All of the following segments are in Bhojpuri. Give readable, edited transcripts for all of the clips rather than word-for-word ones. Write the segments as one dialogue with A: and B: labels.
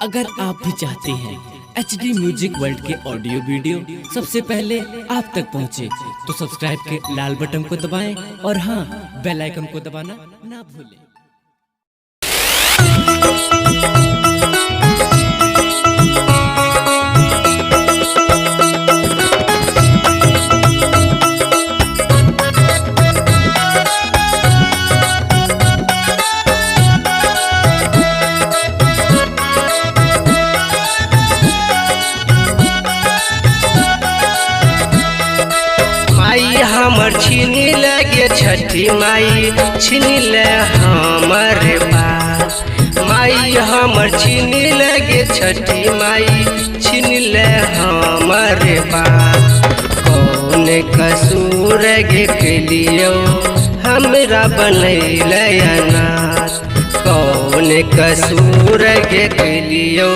A: अगर आप भी चाहते हैं HD म्यूजिक वर्ल्ड के ऑडियो वीडियो सबसे पहले आप तक पहुंचे, तो सब्सक्राइब के लाल बटन को दबाएं और हाँ, बेल आइकन को दबाना ना भूलें।
B: हमर छीन लगे छठी माई, छीन ले हमर बात। माई हमर छीन लगे छठी माई, छीन ले हमर बात। कौन कसूर गे केलियो हमरा बनैले अनाथ। कौन कसूर गे केलियो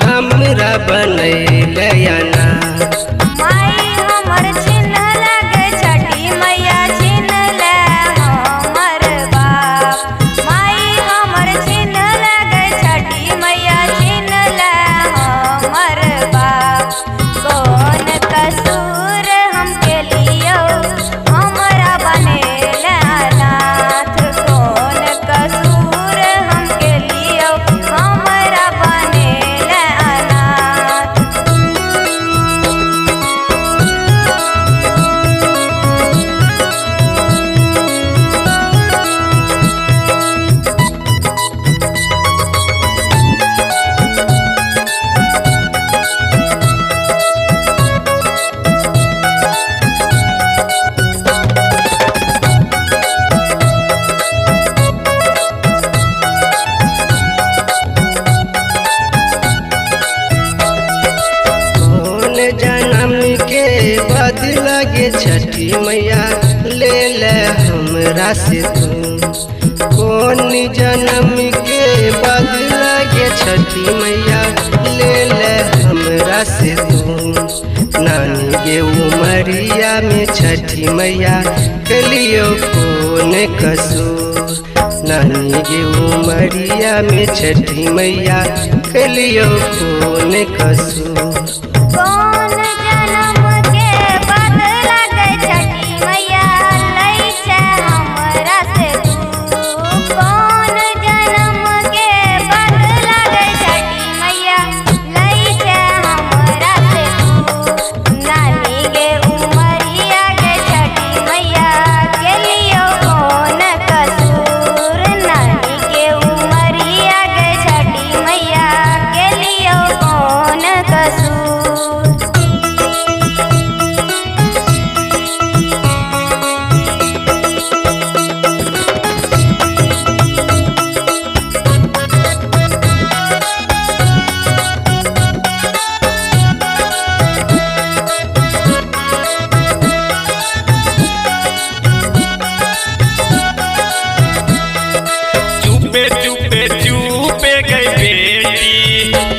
B: हमरा बनैले अनाथ। लगे छठी मैया ले ले हमरा से तू। कौन जन्म के बाद लगे छठी मैया ले ले हमरा से तू। नानी गे उमरिया में छठी मैया कलियो कौन कसूर। नानी गे उमरिया में छठी मैया कलियो कौन कसूर।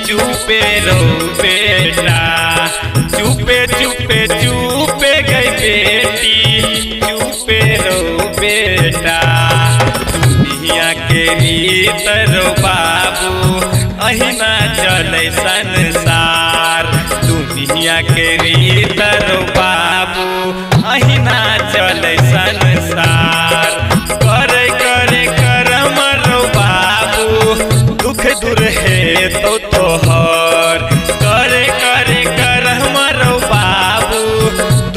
C: चुपे रहो बेटा, चुपे चुपे चुपे गई बेटी, चुपे रहो बेटा। दुनिया के रीत रो बाबू अहिना चले संसार। दुनिया के रीत रो बाबू अहिना चले संसार। करे करे करम रो बाबू दुख दूर है तो तोहर। करे करे कर हमारो बाबू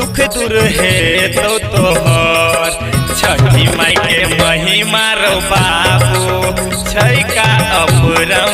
C: दुख दूर है तो तोहर। छठी माई के महिमा रो बाबू छै का अपरम।